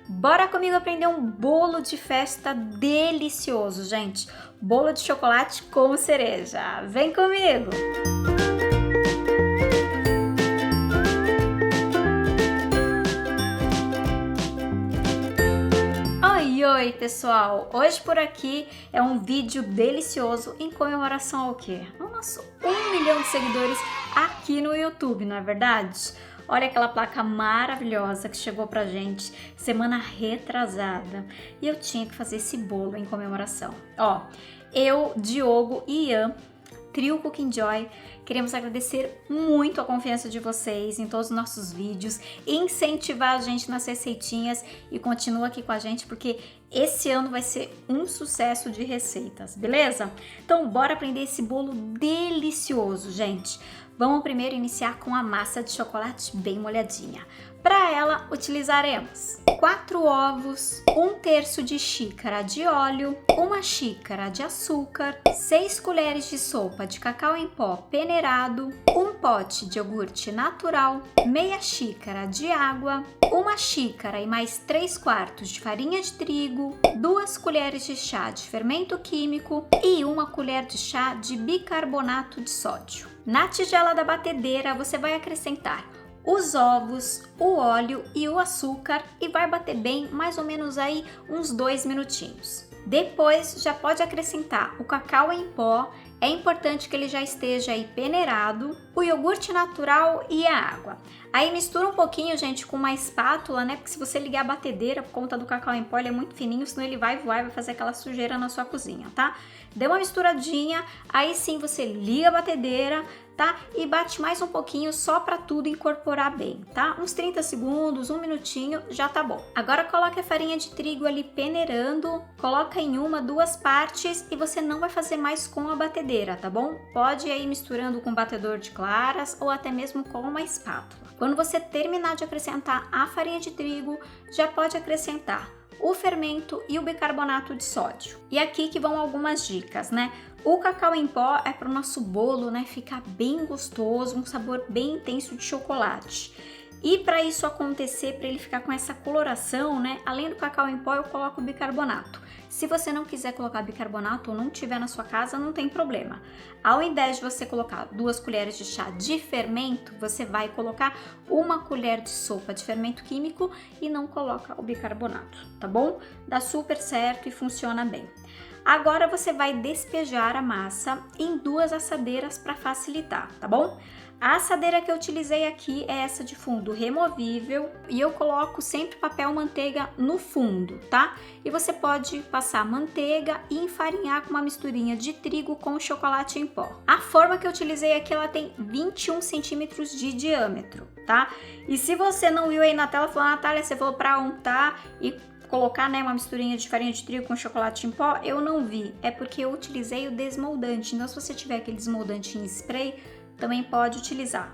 Bora comigo aprender um bolo de festa delicioso, gente. Bolo de chocolate com cereja. Vem comigo! Oi, pessoal! Hoje por aqui é um vídeo delicioso em comemoração ao quê? Ao nosso 1 milhão de seguidores aqui no YouTube, não é verdade? Olha aquela placa maravilhosa que chegou pra gente semana retrasada e eu tinha que fazer esse bolo em comemoração. Ó, eu, Diogo e Ian, Trio Cooking Joy, queremos agradecer muito a confiança de vocês em todos os nossos vídeos, incentivar a gente nas receitinhas e continua aqui com a gente porque esse ano vai ser um sucesso de receitas, beleza? Então bora aprender esse bolo delicioso, gente. Vamos primeiro iniciar com a massa de chocolate bem molhadinha. Para ela, utilizaremos 4 ovos, 1/3 de xícara de óleo, 1 xícara de açúcar, 6 colheres de sopa de cacau em pó peneirado, 1 pote de iogurte natural, meia xícara de água, 1 xícara e mais 3/4 de farinha de trigo, 2 colheres de chá de fermento químico e 1 colher de chá de bicarbonato de sódio. Na tigela da batedeira, você vai acrescentar os ovos, o óleo e o açúcar e vai bater bem, mais ou menos aí uns 2 minutinhos. Depois já pode acrescentar o cacau em pó, é importante que ele já esteja aí peneirado, o iogurte natural e a água. Aí mistura um pouquinho, gente, com uma espátula, né? Porque se você ligar a batedeira por conta do cacau em pó, ele é muito fininho, senão ele vai voar e vai fazer aquela sujeira na sua cozinha, tá? Dê uma misturadinha, aí sim você liga a batedeira, tá? E bate mais um pouquinho só para tudo incorporar bem, tá? Uns 30 segundos, 1 minutinho, já tá bom. Agora coloque a farinha de trigo ali peneirando, coloca em 1, 2 partes e você não vai fazer mais com a batedeira, tá bom? Pode ir aí misturando com batedor de claras ou até mesmo com uma espátula. Quando você terminar de acrescentar a farinha de trigo, já pode acrescentar o fermento e o bicarbonato de sódio. E aqui que vão algumas dicas, né? O cacau em pó é para o nosso bolo, né, ficar bem gostoso, um sabor bem intenso de chocolate. E para isso acontecer, para ele ficar com essa coloração, né, além do cacau em pó, eu coloco o bicarbonato. Se você não quiser colocar bicarbonato ou não tiver na sua casa, não tem problema. Ao invés de você colocar 2 colheres de chá de fermento, você vai colocar 1 colher de sopa de fermento químico e não coloca o bicarbonato, tá bom? Dá super certo e funciona bem. Agora você vai despejar a massa em 2 assadeiras para facilitar, tá bom? A assadeira que eu utilizei aqui é essa de fundo removível e eu coloco sempre papel manteiga no fundo, tá? E você pode passar manteiga e enfarinhar com uma misturinha de trigo com chocolate em pó. A forma que eu utilizei aqui, ela tem 21 centímetros de diâmetro, tá? E se você não viu aí na tela, falou, Natália, você falou para untar e colocar, né, uma misturinha de farinha de trigo com chocolate em pó, eu não vi. É porque eu utilizei o desmoldante. Então, se você tiver aquele desmoldante em spray, também pode utilizar.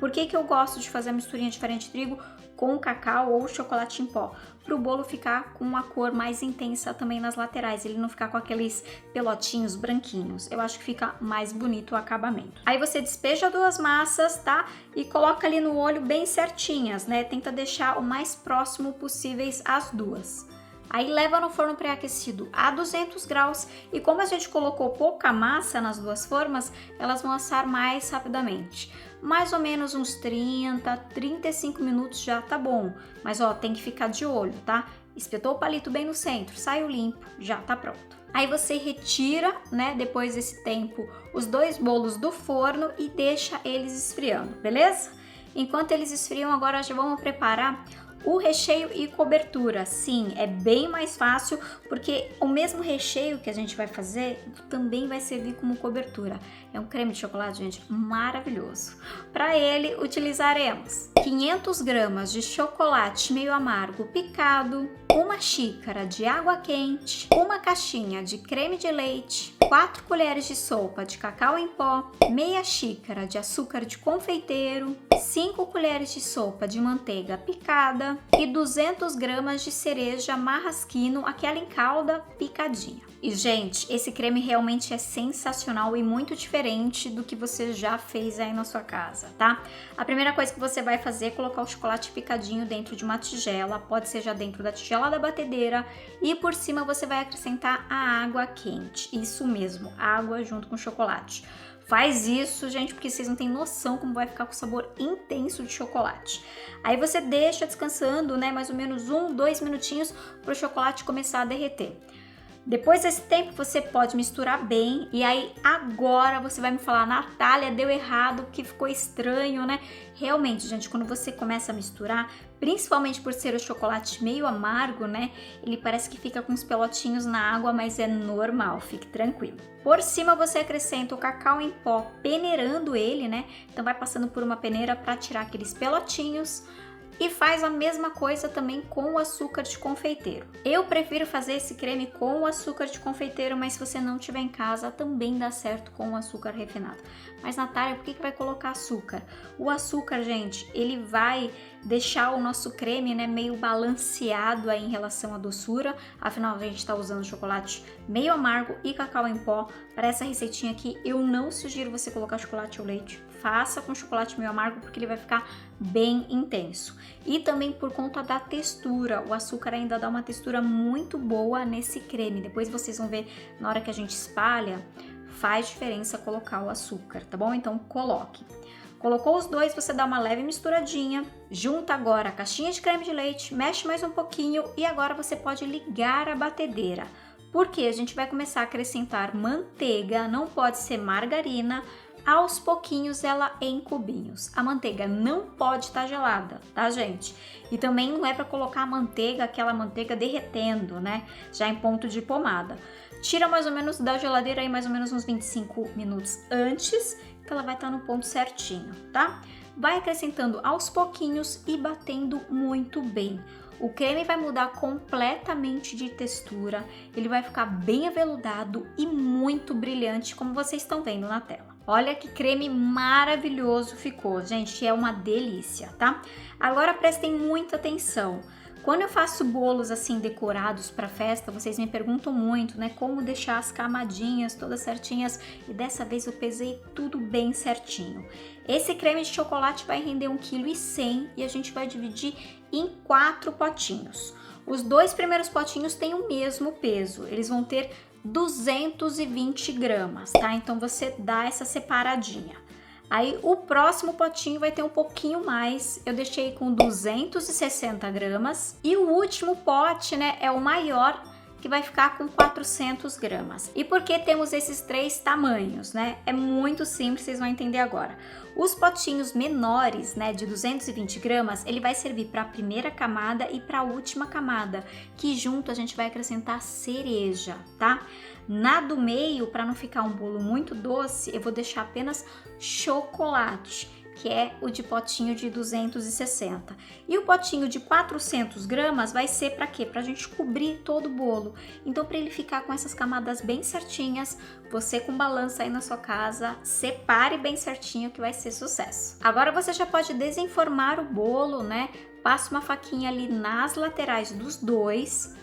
Por que que eu gosto de fazer a misturinha de farinha de trigo com cacau ou chocolate em pó? Para o bolo ficar com uma cor mais intensa também nas laterais, ele não ficar com aqueles pelotinhos branquinhos. Eu acho que fica mais bonito o acabamento. Aí você despeja 2 massas, tá? E coloca ali no olho bem certinhas, né? Tenta deixar o mais próximo possíveis as duas. Aí leva no forno pré-aquecido a 200 graus e como a gente colocou pouca massa nas 2 formas, elas vão assar mais rapidamente. Mais ou menos uns 30, 35 minutos já tá bom, mas ó, tem que ficar de olho, tá? Espetou o palito bem no centro, saiu limpo, já tá pronto. Aí você retira, né, depois desse tempo, os 2 bolos do forno e deixa eles esfriando, beleza? Enquanto eles esfriam, agora já vamos preparar o recheio e cobertura. Sim, é bem mais fácil porque o mesmo recheio que a gente vai fazer também vai servir como cobertura. É um creme de chocolate, gente, maravilhoso. Para ele, utilizaremos 500 gramas de chocolate meio amargo picado, 1 xícara de água quente, 1 caixinha de creme de leite, 4 colheres de sopa de cacau em pó, meia xícara de açúcar de confeiteiro, 5 colheres de sopa de manteiga picada e 200 gramas de cereja marrasquino, aquela em calda picadinha. E, gente, esse creme realmente é sensacional e muito diferente do que você já fez aí na sua casa, tá? A primeira coisa que você vai fazer é colocar o chocolate picadinho dentro de uma tigela, pode ser já dentro da tigela da batedeira, e por cima você vai acrescentar a água quente. Isso mesmo, água junto com o chocolate. Faz isso, gente, porque vocês não têm noção como vai ficar com o sabor intenso de chocolate. Aí você deixa descansando, né, mais ou menos 1-2 minutinhos para o chocolate começar a derreter. Depois desse tempo você pode misturar bem e aí agora você vai me falar: Natália, deu errado, que ficou estranho, né? Realmente, gente, quando você começa a misturar, principalmente por ser o chocolate meio amargo, né? Ele parece que fica com uns pelotinhos na água, mas é normal, fique tranquilo. Por cima você acrescenta o cacau em pó, peneirando ele, né? Então vai passando por uma peneira para tirar aqueles pelotinhos. E faz a mesma coisa também com o açúcar de confeiteiro. Eu prefiro fazer esse creme com o açúcar de confeiteiro, mas se você não tiver em casa, também dá certo com o açúcar refinado. Mas, Natália, por que vai colocar açúcar? O açúcar, gente, ele vai deixar o nosso creme, né, meio balanceado aí em relação à doçura. Afinal, a gente está usando chocolate meio amargo e cacau em pó. Para essa receitinha aqui, eu não sugiro você colocar chocolate ou leite. Faça com chocolate meio amargo porque ele vai ficar bem intenso. E também por conta da textura, o açúcar ainda dá uma textura muito boa nesse creme. Depois vocês vão ver na hora que a gente espalha, faz diferença colocar o açúcar, tá bom? Então coloque. Colocou os dois, você dá uma leve misturadinha, junta agora a caixinha de creme de leite, mexe mais um pouquinho e agora você pode ligar a batedeira. Porque a gente vai começar a acrescentar manteiga, não pode ser margarina, aos pouquinhos ela em cubinhos. A manteiga não pode estar gelada, tá, gente? E também não é para colocar a manteiga, aquela manteiga derretendo, né? Já em ponto de pomada. Tira mais ou menos da geladeira aí mais ou menos uns 25 minutos antes, que ela vai estar no ponto certinho, tá? Vai acrescentando aos pouquinhos e batendo muito bem. O creme vai mudar completamente de textura, ele vai ficar bem aveludado e muito brilhante, como vocês estão vendo na tela. Olha que creme maravilhoso ficou, gente, é uma delícia, tá? Agora prestem muita atenção. Quando eu faço bolos assim decorados para festa, vocês me perguntam muito, né, como deixar as camadinhas todas certinhas, e dessa vez eu pesei tudo bem certinho. Esse creme de chocolate vai render 1,1 kg e a gente vai dividir em 4 potinhos. Os 2 primeiros potinhos têm o mesmo peso, eles vão ter 220 gramas, tá? Então você dá essa separadinha. Aí o próximo potinho vai ter um pouquinho mais, eu deixei com 260 gramas. E o último pote, né, é o maior, que vai ficar com 400 gramas. E por que temos esses 3 tamanhos, né? É muito simples, vocês vão entender agora. Os potinhos menores, né, de 220 gramas, ele vai servir para a primeira camada e para a última camada, que junto a gente vai acrescentar cereja, tá? Na do meio, para não ficar um bolo muito doce, eu vou deixar apenas chocolate, que é o de potinho de 260. E o potinho de 400 gramas vai ser para quê? Para a gente cobrir todo o bolo. Então, para ele ficar com essas camadas bem certinhas, você com balança aí na sua casa, separe bem certinho que vai ser sucesso. Agora você já pode desenformar o bolo, né? Passa uma faquinha ali nas laterais dos dois.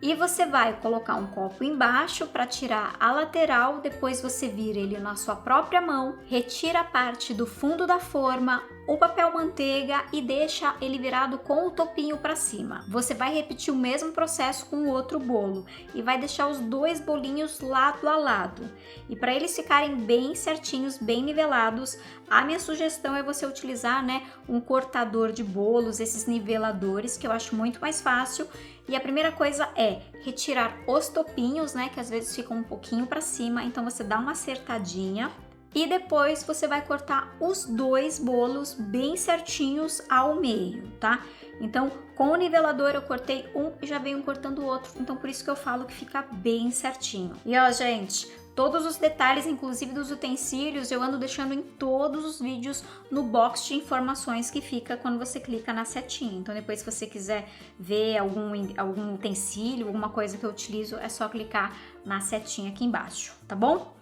E você vai colocar um copo embaixo para tirar a lateral, depois você vira ele na sua própria mão, retira a parte do fundo da forma, o papel manteiga e deixa ele virado com o topinho para cima. Você vai repetir o mesmo processo com o outro bolo e vai deixar os 2 bolinhos lado a lado. E para eles ficarem bem certinhos, bem nivelados, a minha sugestão é você utilizar, né, um cortador de bolos, esses niveladores, que eu acho muito mais fácil. E a primeira coisa é retirar os topinhos, né, que às vezes ficam um pouquinho para cima, então você dá uma acertadinha. E depois você vai cortar os 2 bolos bem certinhos ao meio, tá? Então, com o nivelador eu cortei um e já venho cortando o outro, então por isso que eu falo que fica bem certinho. E ó, gente, Todos os detalhes, inclusive dos utensílios, eu ando deixando em todos os vídeos no box de informações que fica quando você clica na setinha. Então depois, se você quiser ver algum utensílio, alguma coisa que eu utilizo, é só clicar na setinha aqui embaixo, tá bom?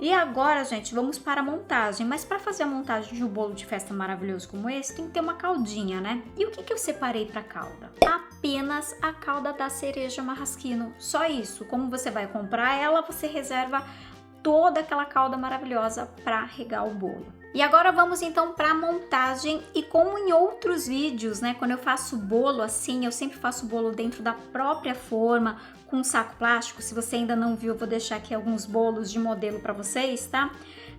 E agora, gente, vamos para a montagem. Mas para fazer a montagem de um bolo de festa maravilhoso como esse, tem que ter uma caldinha, né? E o que eu separei para calda? Apenas a calda da cereja marrasquino. Só isso. Como você vai comprar ela, você reserva toda aquela calda maravilhosa para regar o bolo. E agora vamos então para a montagem. E como em outros vídeos, né, quando eu faço bolo assim, eu sempre faço bolo dentro da própria forma, com um saco plástico. Se você ainda não viu, eu vou deixar aqui alguns bolos de modelo para vocês, tá?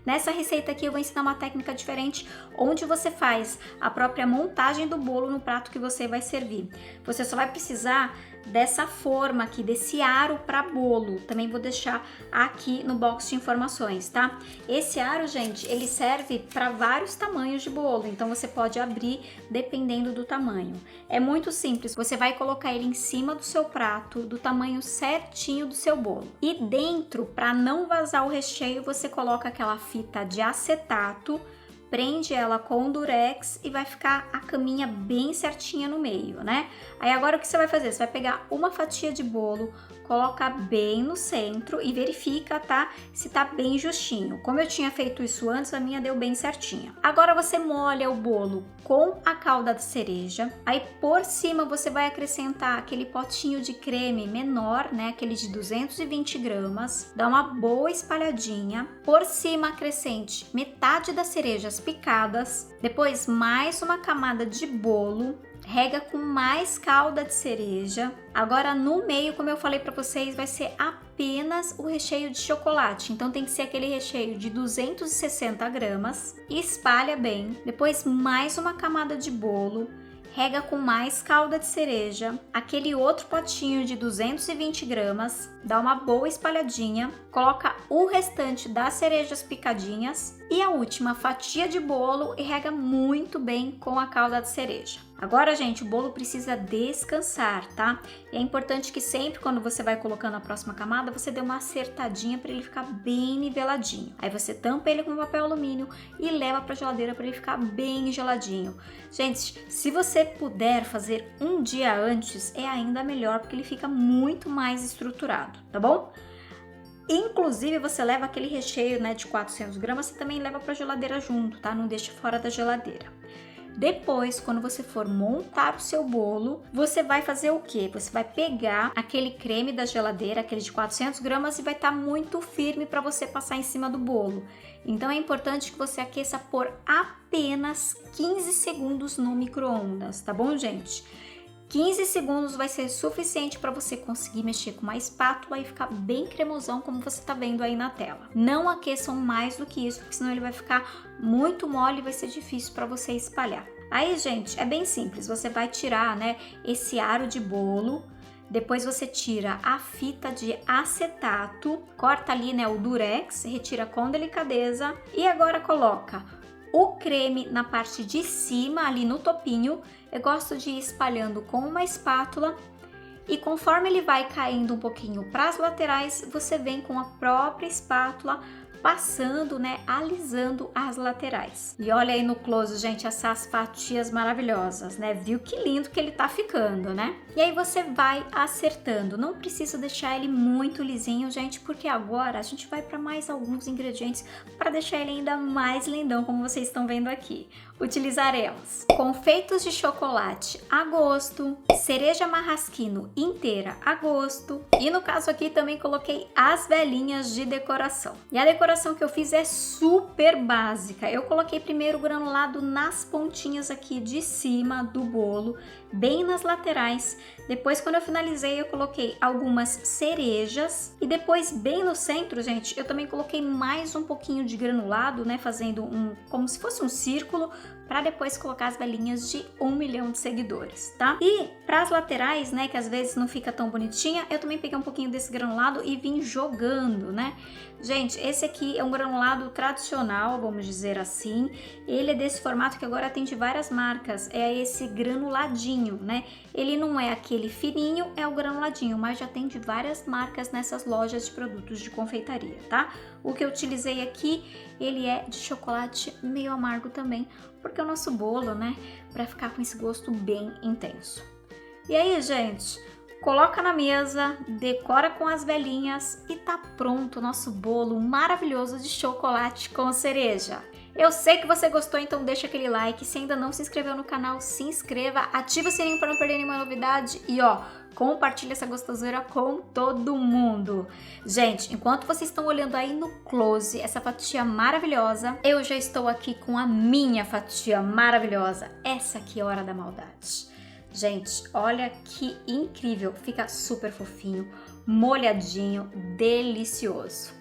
Nessa receita aqui eu vou ensinar uma técnica diferente, onde você faz a própria montagem do bolo no prato que você vai servir. Você só vai precisar dessa forma aqui, desse aro para bolo. Também vou deixar aqui no box de informações, tá? Esse aro, gente, ele serve para vários tamanhos de bolo, então você pode abrir dependendo do tamanho. É muito simples, você vai colocar ele em cima do seu prato, do tamanho certinho do seu bolo. E dentro, para não vazar o recheio, você coloca aquela fita de acetato, prende ela com durex e vai ficar a caminha bem certinha no meio, né? Aí agora o que você vai fazer? Você vai pegar uma fatia de bolo, coloca bem no centro e verifica, tá? Se tá bem justinho. Como eu tinha feito isso antes, a minha deu bem certinha. Agora você molha o bolo com a calda de cereja. Aí por cima você vai acrescentar aquele potinho de creme menor, né? Aquele de 220 gramas. Dá uma boa espalhadinha. Por cima acrescente metade das cerejas picadas. Depois mais uma camada de bolo. Rega com mais calda de cereja. Agora no meio, como eu falei para vocês, vai ser apenas o recheio de chocolate. Então tem que ser aquele recheio de 260 gramas. Espalha bem. Depois mais uma camada de bolo. Rega com mais calda de cereja, aquele outro potinho de 220 gramas, dá uma boa espalhadinha, coloca o restante das cerejas picadinhas e a última fatia de bolo e rega muito bem com a calda de cereja. Agora, gente, o bolo precisa descansar, tá? E é importante que sempre quando você vai colocando a próxima camada, você dê uma acertadinha para ele ficar bem niveladinho. Aí você tampa ele com papel alumínio e leva para a geladeira para ele ficar bem geladinho. Gente, se você puder fazer um dia antes, é ainda melhor, porque ele fica muito mais estruturado, tá bom? Inclusive, você leva aquele recheio, né, de 400 gramas, você também leva para a geladeira junto, tá? Não deixa fora da geladeira. Depois, quando você for montar o seu bolo, você vai fazer o quê? Você vai pegar aquele creme da geladeira, aquele de 400 gramas, e vai estar muito firme para você passar em cima do bolo. Então é importante que você aqueça por apenas 15 segundos no micro-ondas, tá bom, gente? 15 segundos vai ser suficiente para você conseguir mexer com uma espátula e ficar bem cremosão, como você está vendo aí na tela. Não aqueçam mais do que isso, porque senão ele vai ficar muito mole e vai ser difícil para você espalhar. Aí, gente, é bem simples. Você vai tirar, né, esse aro de bolo. Depois você tira a fita de acetato, corta ali, né, o durex, retira com delicadeza e agora coloca o creme na parte de cima, ali no topinho. Eu gosto de ir espalhando com uma espátula e conforme ele vai caindo um pouquinho para as laterais, você vem com a própria espátula passando, né, alisando as laterais. E olha aí no close, gente, essas fatias maravilhosas, né? Viu que lindo que ele tá ficando, né? E aí você vai acertando. Não precisa deixar ele muito lisinho, gente, porque agora a gente vai para mais alguns ingredientes para deixar ele ainda mais lindão, como vocês estão vendo aqui. Utilizaremos confeitos de chocolate a gosto, cereja marrasquino inteira a gosto e no caso aqui também coloquei as velinhas de decoração. E a decoração que eu fiz é super básica. Eu coloquei primeiro o granulado nas pontinhas aqui de cima do bolo, bem nas laterais. Depois, quando eu finalizei, eu coloquei algumas cerejas e depois bem no centro, gente, eu também coloquei mais um pouquinho de granulado, né, fazendo como se fosse um círculo para depois colocar as velinhas de 1 milhão de seguidores, tá? E para as laterais, né, que às vezes não fica tão bonitinha, eu também peguei um pouquinho desse granulado e vim jogando, né? Gente, esse aqui é um granulado tradicional, vamos dizer assim. Ele é desse formato que agora atende várias marcas. É esse granuladinho, né? Ele não é aquele fininho, é o granuladinho, mas já atende várias marcas nessas lojas de produtos de confeitaria, tá? O que eu utilizei aqui, ele é de chocolate meio amargo também, porque é o nosso bolo, né? Pra ficar com esse gosto bem intenso. E aí, gente? Coloca na mesa, decora com as velinhas e tá pronto o nosso bolo maravilhoso de chocolate com cereja. Eu sei que você gostou, então deixa aquele like. Se ainda não se inscreveu no canal, se inscreva, ativa o sininho para não perder nenhuma novidade e ó, compartilha essa gostosura com todo mundo. Gente, enquanto vocês estão olhando aí no close essa fatia maravilhosa, eu já estou aqui com a minha fatia maravilhosa. Essa aqui é a hora da maldade. Gente, olha que incrível, fica super fofinho, molhadinho, delicioso.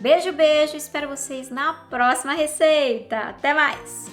Beijo, beijo, espero vocês na próxima receita. Até mais!